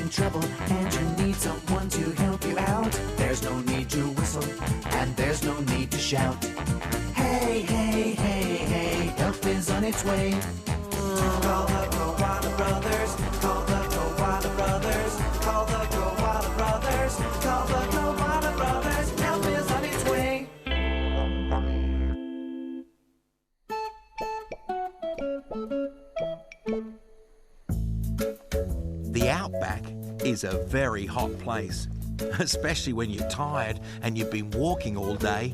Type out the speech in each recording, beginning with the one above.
in trouble and you need someone to help you out, there's no need to whistle and there's no need to shout. Hey, hey, hey, hey, help is on its way. Call the Koala Brothers, call the Koala Brothers, call the Koala Brothers, call the Koala Brothers, help is on its way. The outback is a very hot place, especially when you're tired and you've been walking all day.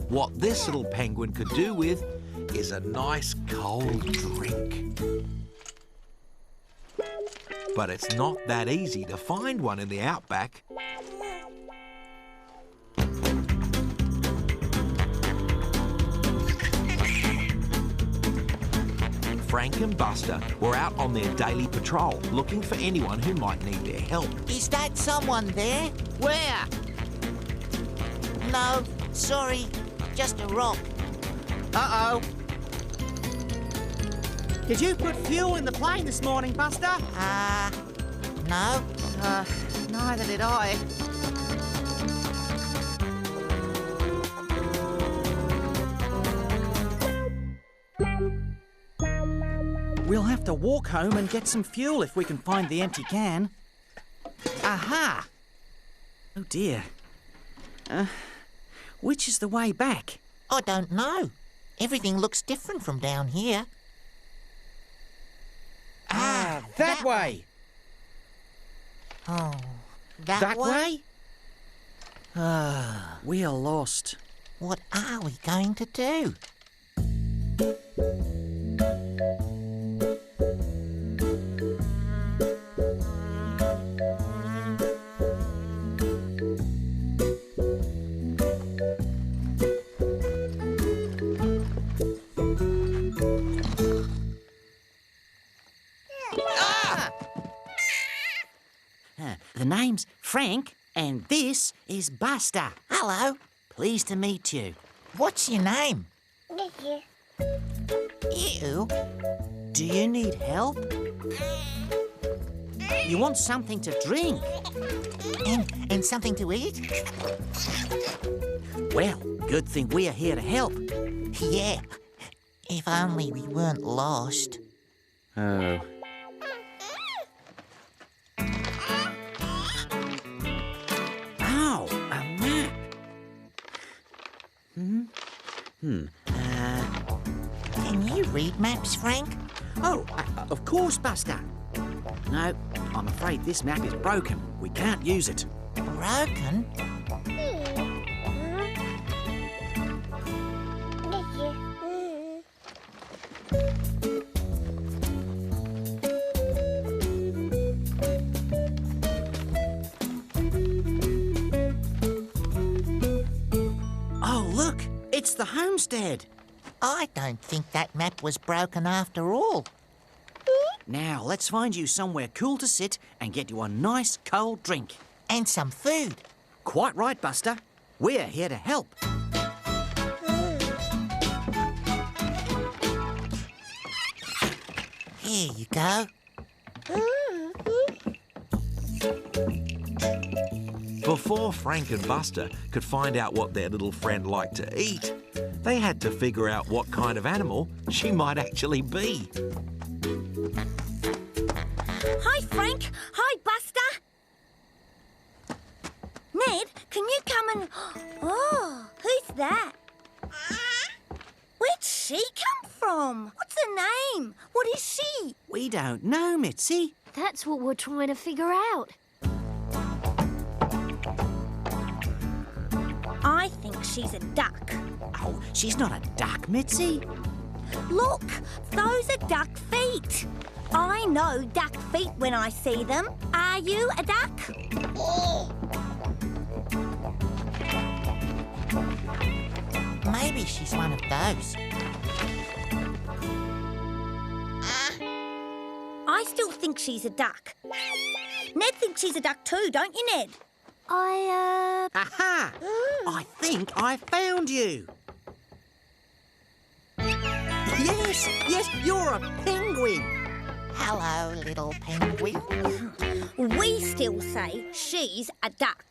What this little penguin could do with is a nice cold drink. But it's not that easy to find one in the outback. Frank and Buster were out on their daily patrol looking for anyone who might need their help. Is that someone there? Where? No, sorry, just a rock. Uh-oh. Did you put fuel in the plane this morning, Buster? No. Neither did I. We'll have to walk home and get some fuel if we can find the empty can. Aha! Oh dear. Which is the way back? I don't know. Everything looks different from down here. That way! Oh, That way? We are lost. What are we going to do? The name's Frank, and this is Buster. Hello. Pleased to meet you. What's your name? You? Do you need help? You want something to drink? And something to eat? Well, good thing we're here to help. Yeah. If only we weren't lost. Oh. Oh, a map. Can you read maps, Frank? Oh, of course, Buster. No, I'm afraid this map is broken. We can't use it. Broken? Oh, look, it's the homestead. I don't think that map was broken after all. Now, let's find you somewhere cool to sit and get you a nice cold drink. And some food. Quite right, Buster. We're here to help. Here you go. Before Frank and Buster could find out what their little friend liked to eat, they had to figure out what kind of animal she might actually be. Hi, Frank. Hi, Buster. Ned, can you come and... Oh, who's that? Where'd she come from? What's her name? What is she? We don't know, Mitzi. That's what we're trying to figure out. I think she's a duck. Oh, she's not a duck, Mitzi. Look, those are duck feet. I know duck feet when I see them. Are you a duck? Maybe she's one of those. I still think she's a duck. Ned thinks she's a duck too, don't you, Ned? Aha! I think I found you. Yes, you're a penguin. Hello, little penguin. We still say she's a duck.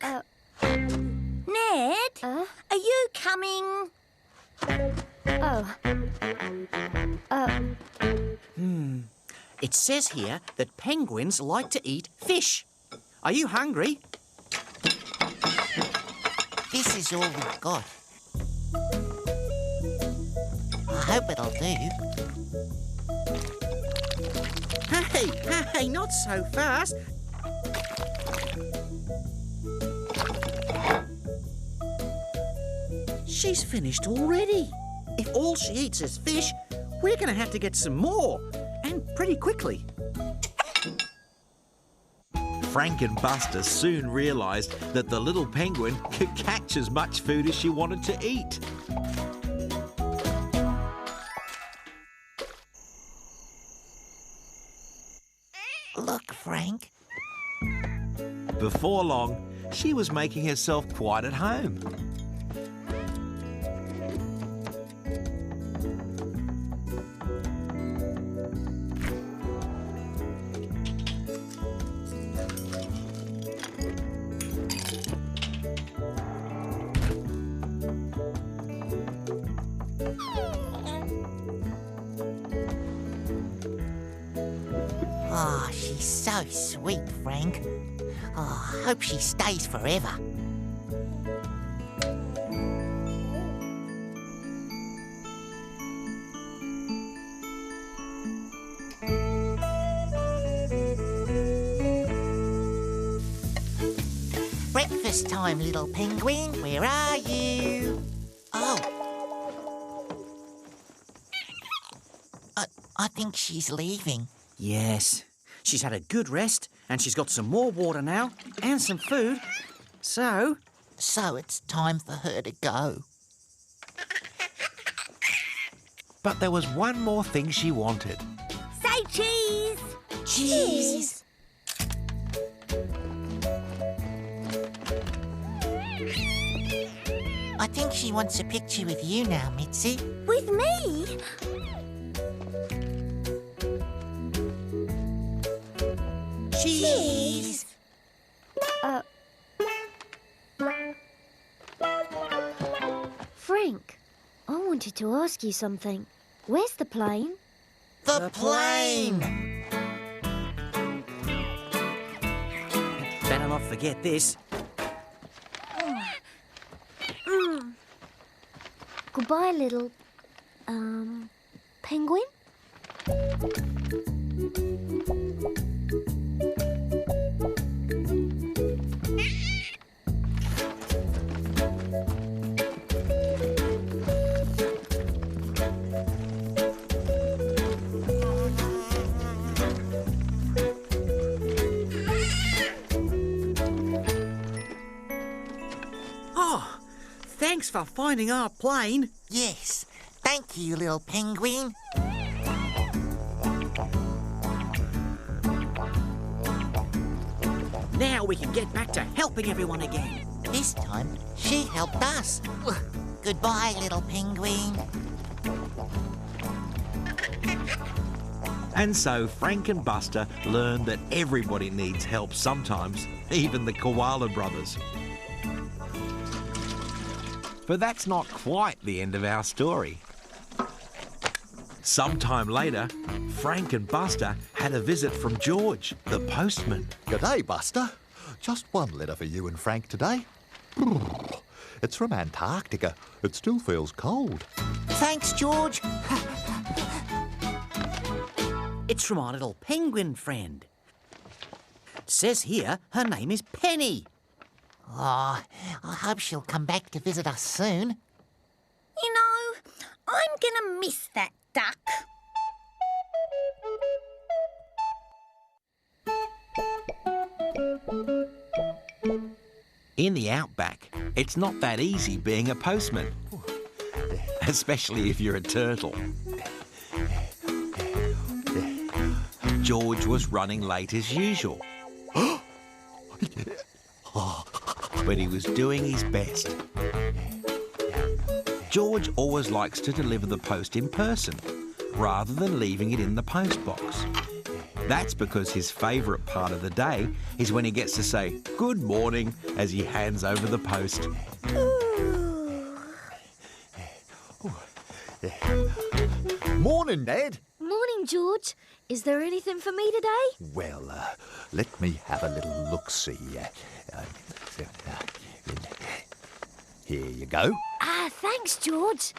Ned, are you coming? It says here that penguins like to eat fish. Are you hungry? This is all we've got. I hope it'll do. Hey, not so fast. She's finished already. If all she eats is fish, we're going to have to get some more, and pretty quickly. Frank and Buster soon realised that the little penguin could catch as much food as she wanted to eat. Look, Frank. Before long, she was making herself quite at home. Oh, she's so sweet, Frank. Oh, I hope she stays forever. Breakfast time, little penguin. Where are you? Oh. I think she's leaving. Yes, she's had a good rest, and she's got some more water now, and some food. So it's time for her to go. But there was one more thing she wanted. Say cheese. Cheese. I think she wants a picture with you now, Mitzi. With me? Cheese. Frank, I wanted to ask you something. Where's the plane? The plane. better not forget this. Goodbye, little, penguin? Oh, thanks for finding our plane. Yes. Thank you, little penguin. Now we can get back to helping everyone again. This time, she helped us. Goodbye, little penguin. And so Frank and Buster learned that everybody needs help sometimes, even the Koala brothers. But that's not quite the end of our story. Sometime later, Frank and Buster had a visit from George, the postman. G'day, Buster. Just one letter for you and Frank today. It's from Antarctica. It still feels cold. Thanks, George. It's from our little penguin friend. It says here her name is Penny. Oh, I hope she'll come back to visit us soon. You know, I'm gonna miss that duck. In the outback, it's not that easy being a postman, especially if you're a turtle. George was running late as usual. But he was doing his best. George always likes to deliver the post in person, rather than leaving it in the postbox. That's because his favourite part of the day is when he gets to say good morning as he hands over the post. Morning, Dad. Morning, George. Is there anything for me today? Well, let me have a little look-see. Here you go. Ah, thanks, George.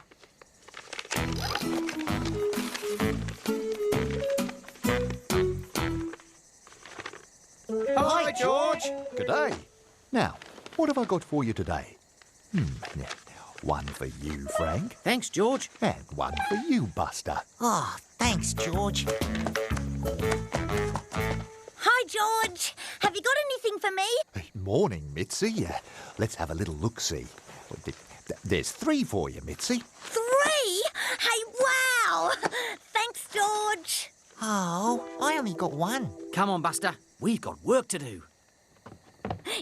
Hi, George. Good day. Now, what have I got for you today? One for you, Frank, Thanks, George. and one for you, Buster. Oh, thanks, George. Hi, George. Have you got anything for me? Morning, Mitzi. Let's have a little look-see. There's 3 for you, Mitzi. 3? Hey, wow! Thanks, George. Oh, I only got 1. Come on, Buster. We've got work to do.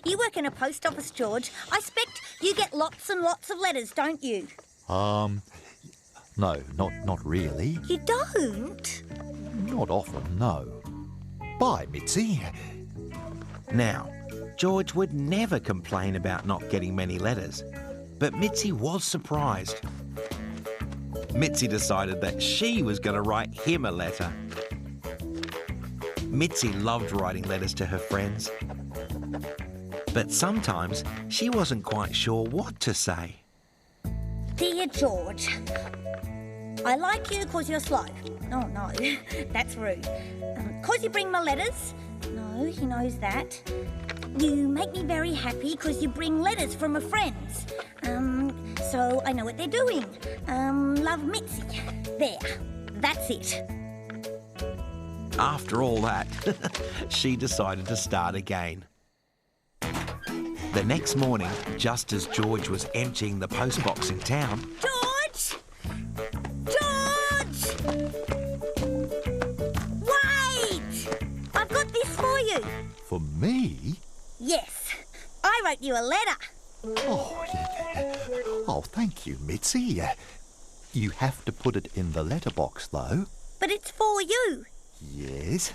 You work in a post office, George. I expect you get lots and lots of letters, don't you? No, not really. You don't? Not often, no. Bye, Mitzi. Now, George would never complain about not getting many letters, but Mitzi was surprised. Mitzi decided that she was going to write him a letter. Mitzi loved writing letters to her friends, but sometimes she wasn't quite sure what to say. Dear George, I like you 'cause you're slow. Oh, no, that's rude. 'Cause you bring my letters. No, he knows that. You make me very happy 'cause you bring letters from my friends. So I know what they're doing. Love, Mitzi. There, that's it. After all that, she decided to start again. The next morning, just as George was emptying the postbox in town, George! George! Wait! I've got this for you. For me? Yes, I wrote you a letter. Oh, yeah. Oh, thank you, Mitzi. You have to put it in the letterbox, though. But it's for you. Yes,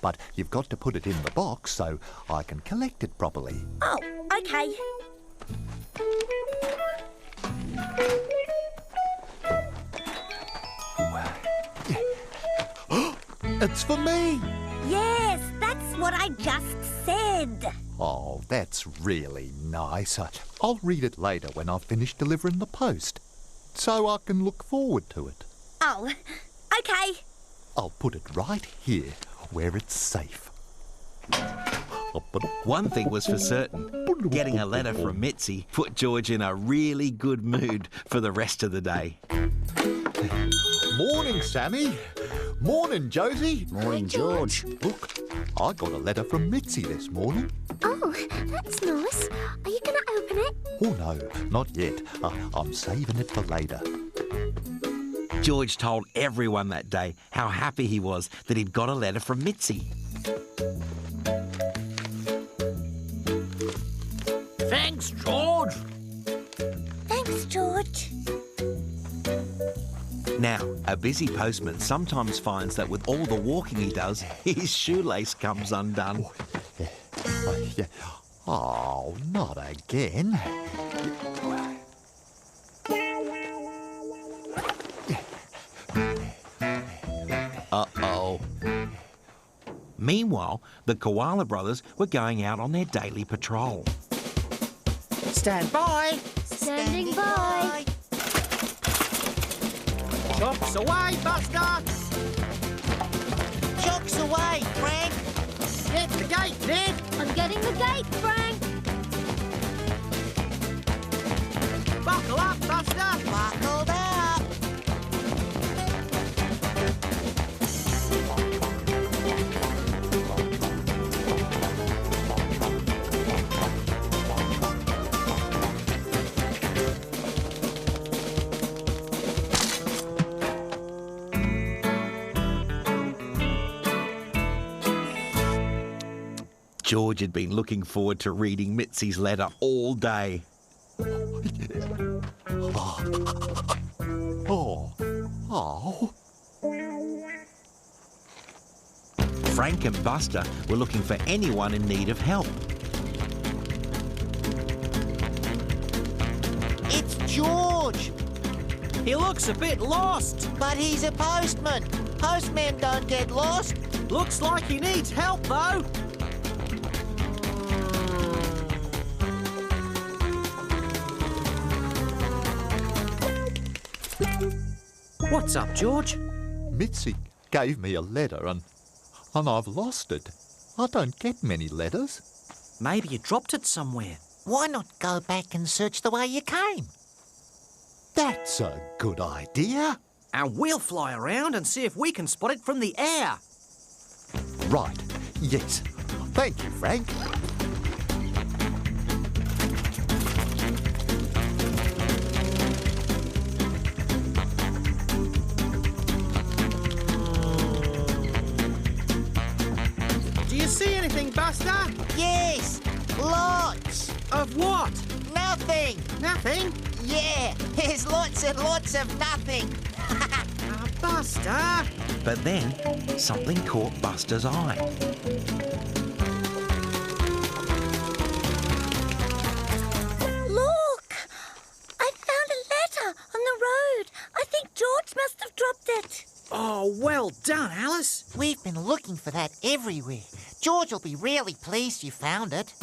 but you've got to put it in the box so I can collect it properly. Oh, okay. It's for me! Yes, that's what I just said. Oh, that's really nice. I'll read it later when I've finished delivering the post, so I can look forward to it. Oh, okay. I'll put it right here where it's safe. one thing was for certain. Getting a letter from Mitzi put George in a really good mood for the rest of the day. Morning, Sammy. Morning, Josie. Morning, George. Look, I got a letter from Mitzi this morning. Oh, that's nice. Are you going to open it? Oh, no, not yet. I'm saving it for later. George told everyone that day how happy he was that he'd got a letter from Mitzi. Thanks, George. Thanks, George. Now, a busy postman sometimes finds that with all the walking he does, his shoelace comes undone. Yeah. Oh, not again. Uh-oh. Meanwhile, the Koala brothers were going out on their daily patrol. Stand by. Standing by. Chocks away, Buster. Chocks away, Frank. Get the gate, Ned. I'm getting the gate, Frank. Buckle up, Buster. Buckled up. George had been looking forward to reading Mitzi's letter all day. Oh. Frank Frank and Buster were looking for anyone in need of help. It's George, He looks a bit lost. but he's a postman. Postmen don't get lost. Looks like he needs help, though. What's up, George? Mitzi gave me a letter and I've lost it. I don't get many letters. Maybe you dropped it somewhere. Why not go back and search the way you came? That's a good idea. And we'll fly around and see if we can spot it from the air. Right, yes. Thank you, Frank. Do you see anything, Buster? Yes, lots. Of what? Nothing. Nothing? Yeah, there's lots and lots of nothing. Buster! But then something caught Buster's eye. Look! I found a letter on the road. I think George must have dropped it. Oh, well done, Alice. We've been looking for that everywhere. George will be really pleased you found it.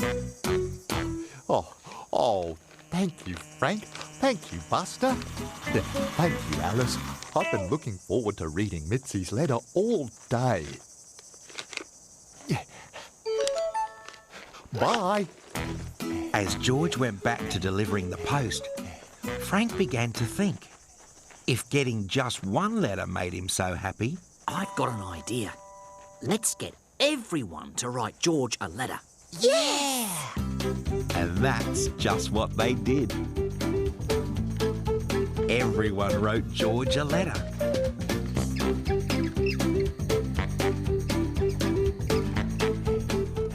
Oh, thank you, Frank. Thank you, Buster. Thank you, Alice. I've been looking forward to reading Mitzi's letter all day. Bye. As George went back to delivering the post, Frank began to think. If getting just one letter made him so happy, I've got an idea. Let's get everyone to write George a letter. Yeah! and that's just what they did. Everyone wrote George a letter.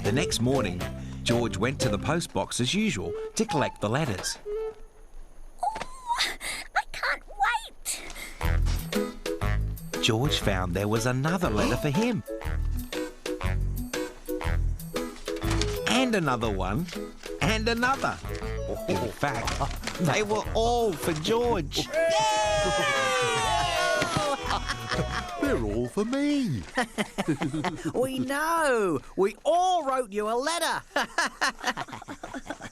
The next morning, George went to the post box as usual to collect the letters. I can't wait. George found there was another letter for him. And another one. And another. In fact, they were all for George. They're all for me. We know. We all wrote you a letter.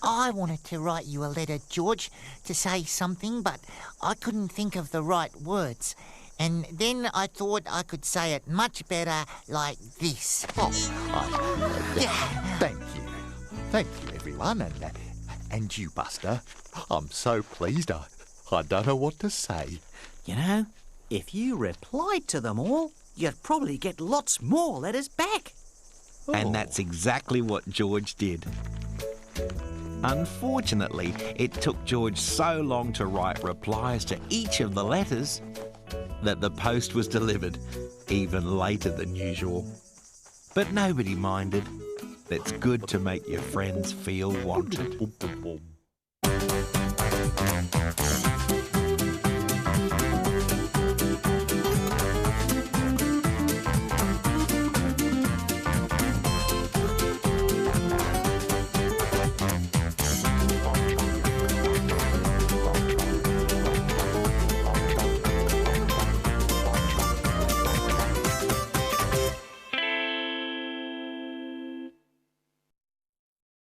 I wanted to write you a letter, George, to say something, but I couldn't think of the right words. And then I thought I could say it much better like this. Thank you. Thank you, everyone. And you, Buster. I'm so pleased. I don't know what to say. You know, if you replied to them all, you'd probably get lots more letters back. And that's exactly what George did. Unfortunately, it took George so long to write replies to each of the letters that the post was delivered even later than usual. But nobody minded. It's good to make your friends feel wanted.